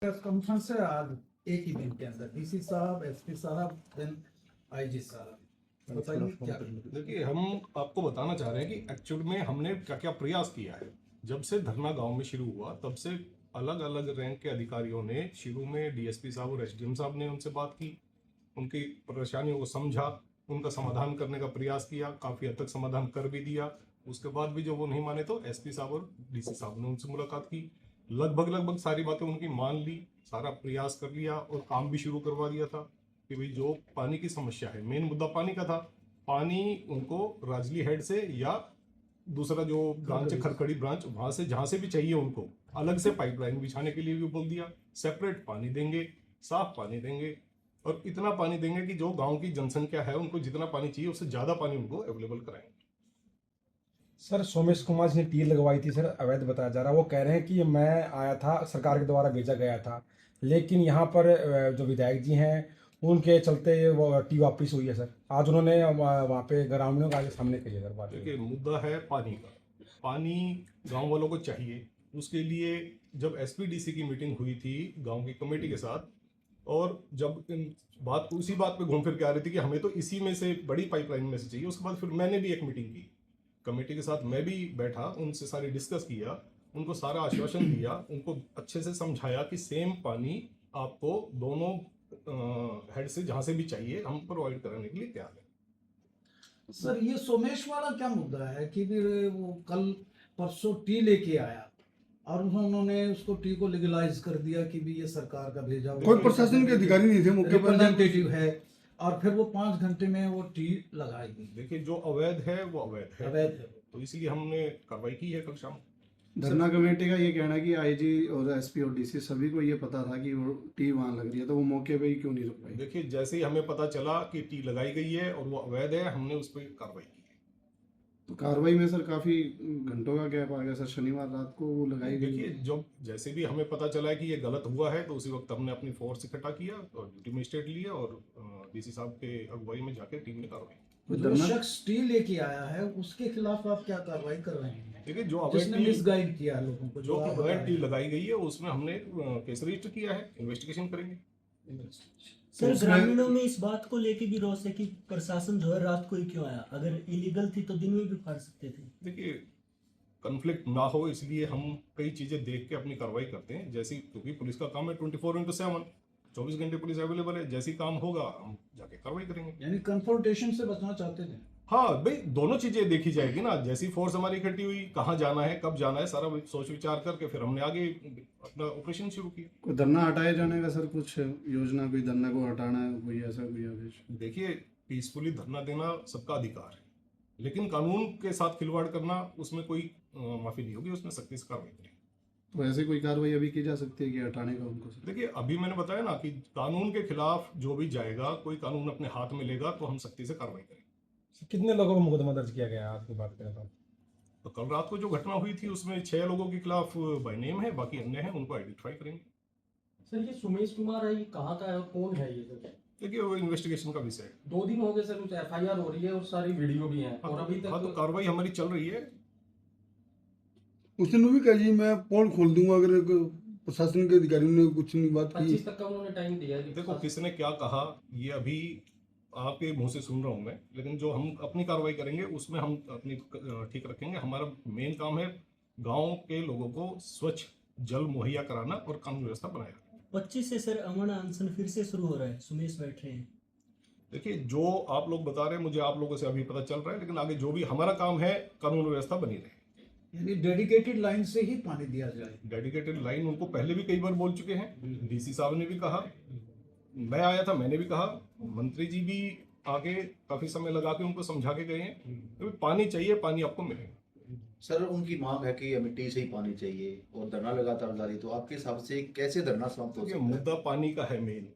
Conference है आज एक ही दिन के अंदर, डीसी साहब, एसपी साहब, देन आईजी साहब, बताइए क्या। देखिए, हम आपको बताना चाह रहे हैं कि एक्चुअल में हमने क्या क्या प्रयास किया है। जब से धरना गांव में शुरू हुआ तब से अलग अलग रैंक के अधिकारियों ने शुरू में डीएसपी साहब और एसडीएम साहब ने उनसे बात की, उनकी परेशानियों को समझा, उनका समाधान करने का प्रयास किया, काफ़ी हद तक समाधान कर भी दिया। उसके बाद भी जब वो नहीं माने तो एसपी साहब और डीसी साहब ने उनसे मुलाकात की, लगभग सारी बातें उनकी मान ली, सारा प्रयास कर लिया और काम भी शुरू करवा दिया था कि भाई जो पानी की समस्या है, मेन मुद्दा पानी का था। पानी उनको राजली हेड से या दूसरा जो ब्रांच है खरखड़ी ब्रांच, वहां से जहां से भी चाहिए उनको अलग से पाइपलाइन बिछाने के लिए भी बोल दिया। सेपरेट पानी देंगे, साफ पानी देंगे और इतना पानी देंगे कि जो गांव की जनसंख्या है उनको जितना पानी चाहिए उससे ज्यादा पानी उनको अवेलेबल कराएंगे। सर सोमेश कुमार जी ने टील लगवाई थी सर, अवैध बताया जा रहा है। वो कह रहे हैं कि मैं आया था, सरकार के द्वारा भेजा गया था, लेकिन यहाँ पर जो विधायक जी हैं उनके चलते वो टी वापस हुई है सर। आज उन्होंने वहाँ पे ग्रामीणों के आगे सामने कही है सर बात। देखिए, मुद्दा है पानी का। पानी गांव वालों को चाहिए। उसके लिए जब एसपीडीसी की मीटिंग हुई थी गांव की कमेटी के साथ, और जब बात उसी बात पे घूम फिर के आ रही थी कि हमें तो इसी में से बड़ी पाइपलाइन में से चाहिए, उसके बाद फिर मैंने भी एक मीटिंग की कमेटी के साथ, मैं भी बैठा, उनसे सारी डिस्कस किया, उनको सारा आश्वासन दिया, उनको अच्छे से समझाया कि सेम पानी आपको दोनों हेड से जहां से भी चाहिए हम प्रोवाइड कराने के लिए तैयार है। सर ये सोमेश वाला क्या मुद्दा है कि भी वो कल परसों टी लेके आया और उन्होंने उसको टी को लीगलाइज कर दिया कि भी ये सरकार का भेजा हुआ, कोई प्रशासन के अधिकारी नहीं थे मौके पर, रिप्रेजेंटेटिव है, और फिर वो 5 घंटे में वो टी लगाएगी। देखिए, जो अवैध है वो अवैध है, अवैध है, तो इसलिए हमने कार्रवाई की है कल शाम। धरना कमेटी का ये कहना है कि आईजी और एसपी और डीसी सभी को ये पता था कि वो टी वहां लग रही है, तो वो मौके पे ही क्यों नहीं रुक पाए। देखिए, जैसे ही हमें पता चला कि टी लगाई गई है और वो अवैध है, हमने उस पर कार्रवाई की है। तो कार्रवाई में सर काफी घंटों का गैप आ गया सर, शनिवार रात को वो लगाई गई। देखिए, जब जैसे भी हमें पता चला है कि ये गलत हुआ है तो उसी वक्त हमने अपनी फोर्स इकट्ठा किया और ड्यूटी मजिस्ट्रेट लिया और डीसी साहब के अगुवाई में जाकर टीम ने कार्रवाई की। जो शख्स टी लेके आया है उसके खिलाफ आप क्या कार्रवाई कर रहे हैं? देखिए, जो जिसने मिसगाइड किया लोगों को, जो अवैध टी लगाई गई है उसमें हमने केस रजिस्टर किया है, इन्वेस्टिगेशन करेंगे। सर ग्रामीणों में इस बात को लेके भी रोष है कि प्रशासन जो है रात को ही क्यों आया, अगर इलीगल थी तो दिन में भी फाड़ सकते थे। देखिए, कन्फ्लिक्ट ना हो इसलिए हम कई चीजें देख के अपनी कार्रवाई करते हैं, जैसी क्योंकि पुलिस का काम है 24/7, 24 घंटे पुलिस अवेलेबल है, जैसी काम होगा हम जाके कार्रवाई करेंगे। यानी कन्फ्रंटेशन से बचना चाहते थे। हाँ भाई, दोनों चीजें देखी जाएगी ना, जैसी फोर्स हमारी इकट्ठी हुई, कहाँ जाना है, कब जाना है, सारा सोच विचार करके फिर हमने आगे अपना ऑपरेशन शुरू किया। कोई धरना हटाए जाने का सर कुछ योजना, कोई धरना को हटाना है, कोई ऐसा कोई आदेश? देखिए, पीसफुली धरना देना सबका अधिकार है, लेकिन कानून के साथ खिलवाड़ करना उसमें कोई माफी नहीं होगी, उसमें सख्ती से कार्रवाई करेंगे। तो ऐसे कोई कार्रवाई अभी की जा सकती है कि हटाने का उनको सर? देखिए, अभी मैंने बताया ना कि कानून के खिलाफ जो भी जाएगा, कोई कानून अपने हाथ में लेगा तो हम सख्ती से कार्रवाई करेंगे। कितने लोगों को मुकदमा दर्ज किया गया आज की बात करें तो कल रात को जो घटना हुई थी उसमें 6 लोगों के खिलाफ बाय नेम है, बाकी अन्य हैं उनको आइडेंटिफाई करेंगे। सर ये सुमेश कुमार है, ये कहाँ का है, कौन है ये सर? देखिए, वो इन्वेस्टिगेशन का विषय है। 2 दिन हो गए सर, कुछ एफआईआर हो रही है और सारी वीडियो भी है और अभी हाँ, तो तक कार्रवाई हमारी चल रही है। उसने भी कहा जी मैं पोल खोल दूंगा अगर प्रशासन के अधिकारियों ने कुछ नहीं बात की। 25 तक का उन्होंने टाइम दिया है। देखो, किसने क्या कहा ये अभी आपके मुंह से सुन रहा हूं मैं, लेकिन जो हम अपनी कार्रवाई करेंगे उसमें हम अपनी ठीक रखेंगे। हमारा मेन काम है गांव के लोगों को स्वच्छ जल मुहैया कराना और कानून व्यवस्था बनाए रखना। 25 से सर अमन अनशन फिर से शुरू हो रहा है, सुमेश बैठ रहे हैं। देखिए, जो आप लोग बता रहे हैं मुझे आप लोगों से अभी पता चल रहा है, लेकिन आगे जो भी हमारा काम है कानून व्यवस्था बनी रहे। यानी डेडिकेटेड लाइन से ही पानी दिया जाए। डेडिकेटेड लाइन उनको पहले भी कई बार बोल चुके हैं, डीसी साहब ने भी कहा, मैं आया था मैंने भी कहा, मंत्री जी भी आके काफी समय लगा के उनको समझा के गए हैं। तो पानी चाहिए, पानी आपको मिलेगा। सर उनकी मांग है कि मिट्टी से ही पानी चाहिए और धरना लगातार जारी, तो आपके हिसाब से कैसे धरना समाप्त हो सकता है? मुद्दा पानी का है, मेन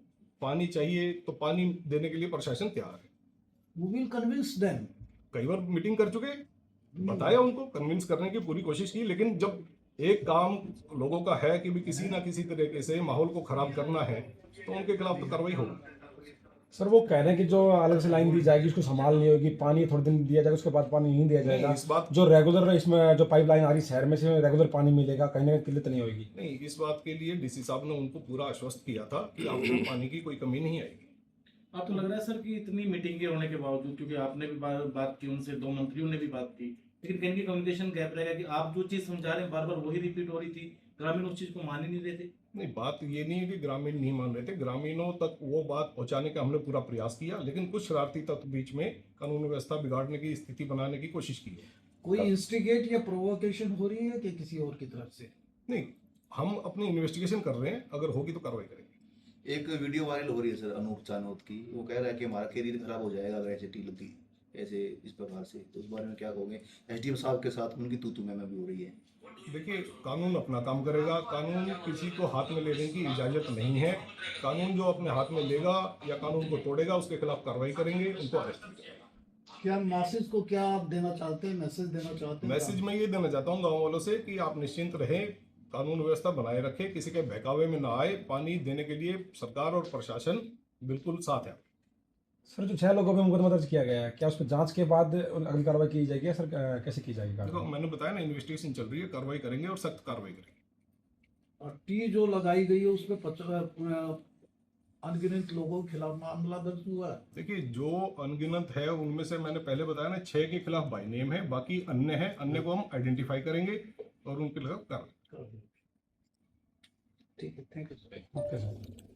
पानी चाहिए तो पानी देने के लिए प्रशासन तैयार है। We will convince them। कई बार मीटिंग कर चुके, बताया उनको, कन्विंस करने की पूरी कोशिश की, लेकिन जब एक काम लोगों का है कि भी किसी ना किसी तरीके से माहौल को खराब करना है तो उनके खिलाफ तो कार्रवाई होगी। सर वो कह रहे हैं कि जो अलग से लाइन दी जाएगी उसको संभालनी होगी, पानी थोड़े दिन दिया जाएगा, उसके बाद पानी नहीं दिया जाएगा। नहीं, इस बात जो रेगुलर इसमें जो पाइपलाइन आ रही शहर में से रेगुलर पानी मिलेगा, कहीं ना कहीं किल्लत नहीं होगी। नहीं, इस बात के लिए डीसी साहब ने उनको पूरा आश्वस्त किया था कि आपको पानी की कोई कमी नहीं आएगी। आप तो लग रहा है सर कि इतनी मीटिंगें होने के बावजूद, क्योंकि आपने भी बात की उनसे, 2 मंत्रियों ने भी बात की, लेकिन कहीं की कम्युनिकेशन गैप रहेगा कि आप जो चीज समझा रहे हैं बार बार वही रिपीट हो रही थी, ग्रामीण उस चीज को मान ही नहीं रहे थे। नहीं, बात ये नहीं है कि ग्रामीण नहीं मान रहे थे, ग्रामीणों तक वो बात पहुंचाने का हमने पूरा प्रयास किया, लेकिन कुछ शरारती तत्व बीच में कानून व्यवस्था बिगाड़ने की स्थिति बनाने की कोशिश की है। कोई इंस्टिगेट या प्रोवोकेशन हो रही है कि किसी और की तरफ से? नहीं, हम अपनी इन्वेस्टिगेशन कर रहे हैं, अगर होगी तो कार्रवाई करेंगे। एक वीडियो वायरल हो रही है सर अनूप चानोद की, वो कह रहा है कि हमारा करियर खराब हो जाएगा अगर ऐसे टी लगी ऐसे इस प्रकार से, तो उस बारे में क्या कहोगे? एसडीएम साहब के साथ उनकी तू मैं भी हो रही है। देखिए, कानून अपना काम करेगा, कानून किसी को हाथ में लेने की इजाजत नहीं है। कानून जो अपने हाथ में लेगा या कानून को तोड़ेगा उसके खिलाफ कार्रवाई करेंगे, उनको अरेस्ट करेंगे। क्या मैसेज को क्या आप देना चाहते हैं, मैसेज देना चाहते हैं? मैसेज मैं ये देना चाहता हूँ गाँव वालों से कि आप निश्चिंत रहें, कानून व्यवस्था बनाए रखें, किसी के बहकावे में ना आए। पानी देने के लिए सरकार और प्रशासन बिल्कुल साथ है। सर जो 6 लोगों पे मुकदमा दर्ज किया गया है, क्या उस पर जांच के बाद अगली कार्रवाई की जाएगी या सर कैसे की जाएगी देखो, कार्रवाई? मैंने बताया ना, इन्वेस्टिगेशन चल रही है, कार्रवाई करेंगे और सख्त कार्रवाई करेंगे। और टी जो लगाई गई है उस पर अनगिनत लोगों के खिलाफ मामला दर्ज हुआ है। देखिए, जो अनगिनत है उनमें से मैंने पहले बताया ना, 6 के खिलाफ बाई नेम है, बाकी अन्य है, अन्य को हम आइडेंटिफाई करेंगे और उनके खिलाफ कार्रवाई। ठीक है, thank you sir. Okay sir.